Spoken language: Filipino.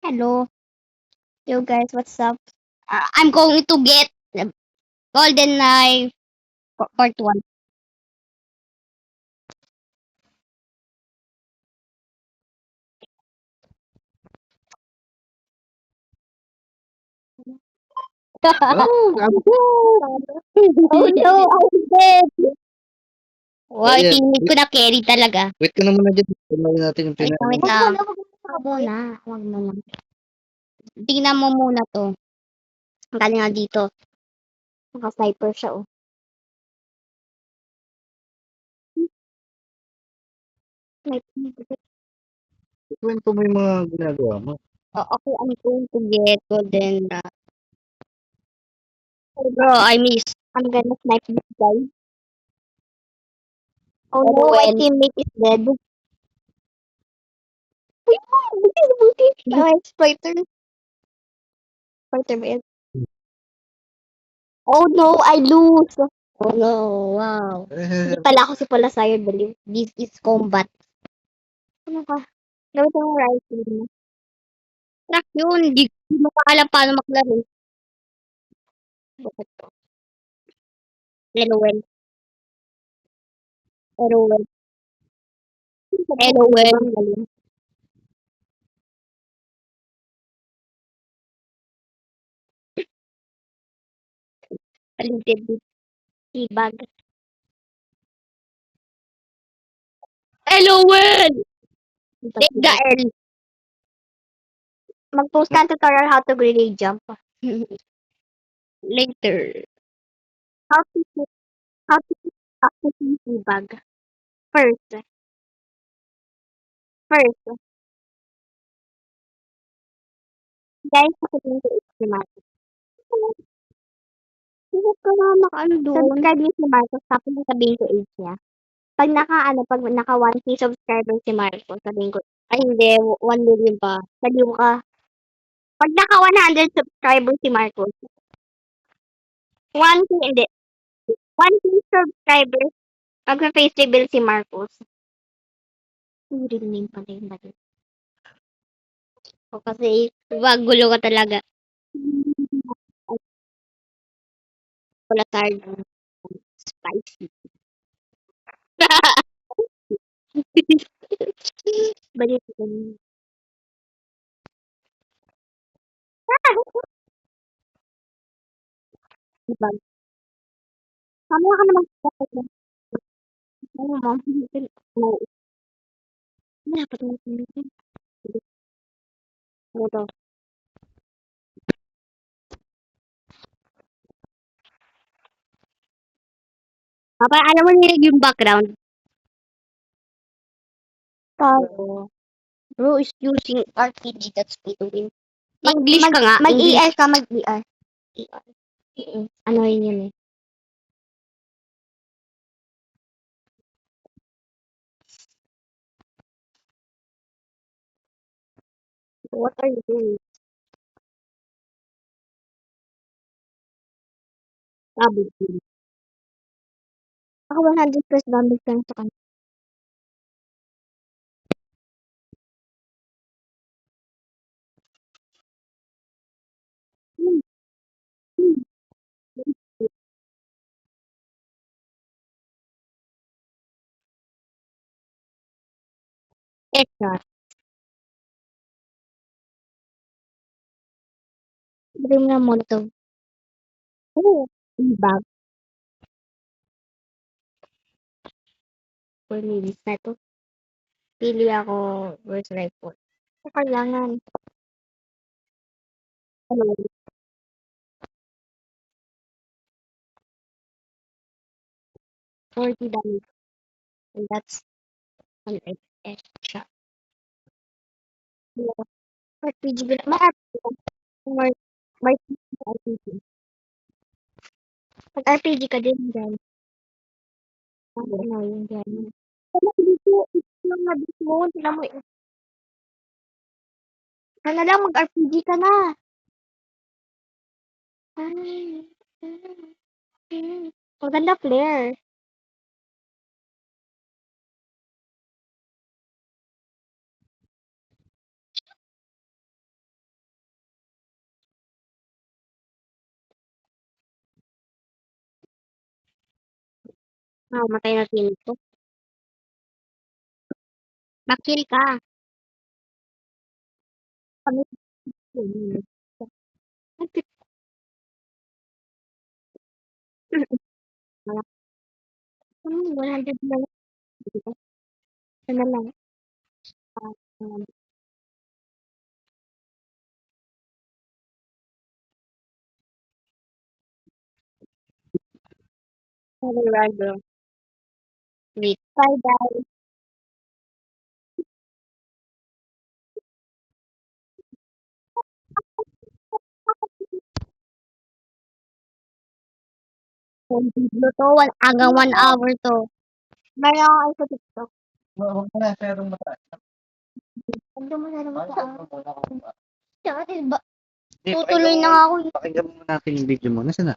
Hello. Yo guys, what's up? I'm going to get the Golden Knife part 1. Oh, gago. Oh no, I'm dead! Wow, Ayan, teammate ko wait, na carry talaga. wait ka na muna dyan. Tingnan natin yung Wait lang, pinano wait mo. lang. Huwag muna, huwag muna. Tingnan mo muna to. Ang galing nga dito. Naka-sniper siya, oh. Sniper. Kwento mo yung mga ginagawa mo. Oh, okay, I'm going to get Golden Oh, bro, I miss. I'm gonna snipe this guy. Oh no, my teammate is dead. Uy, buti. Spider. Spider ba Oh no, I lose. Oh no, wow. Hindi pala ako si Palasayo believe. This is combat. Ano ka? Gawin ko yung rifle. Track yun. Di mo pa alam paano maglaro. Bakit to? LOL. LOL. LOL. Talented. Tibag. LOL! Take the L. Mag-post ka ng tutorial how to grenade jump. Later. How to how to how to tibag. First. First. Guys, sasabihin ko si Marcos. Hindi ko na naka-ano doon. Subscribe niyo si Marcos, tapos sasabihin ko age niya. Pag naka 1K subscriber si Marcos, sabihin ko, ay hindi, 1 million pa. Saliw ka. Pag naka 100 subscriber si Marcos, 1K, hindi, 1K subscriber, magpa-face reveal si Marcos. Yung real name pala yung bali. O kasi, wag gulo ka talaga. Wala tayo spicy. Balik ko. Diba? Mamaya ka naman sa ano mo, mo, dapat mo ano to. Papa, alam mo niya yung background? Tao. Bro is using RPG, that's me to win. English ka nga, English. Mag-ER ka, mag-ER. ER. Ano yun eh. What are you doing? Sabi ko. Ako 100% damage lang sa kanya. Hmm, hmm. Headshot. Dream na molotov. Oo. Bag. For me, na to. Pili ako first rifle. Kailangan. Ano, 40 damage. And that's an headshot. RPG ba? May RPG ka. May, may RPG. Pag RPG ka din, dyan. Ano yung dyan. Ano dito? Ito lang na dito. Tignan mo. Sana lang mag-RPG ka na. Ay. Maganda flare. Mamamatay na team ko. Mag-kill ka. Kami. Wala. 100 na lang. Ito na lang. Colorado. Wait. Bye, guys. Yung video to, hanggang 1 hour to. Meron ako sa TikTok. Huwag mo na, pero mataas. Huwag mo na naman Pakinggan mo muna ako. Tsaka, ba, Hindi, tutuloy na nga ako. Pakinggan mo natin yung video mo. Nasaan na?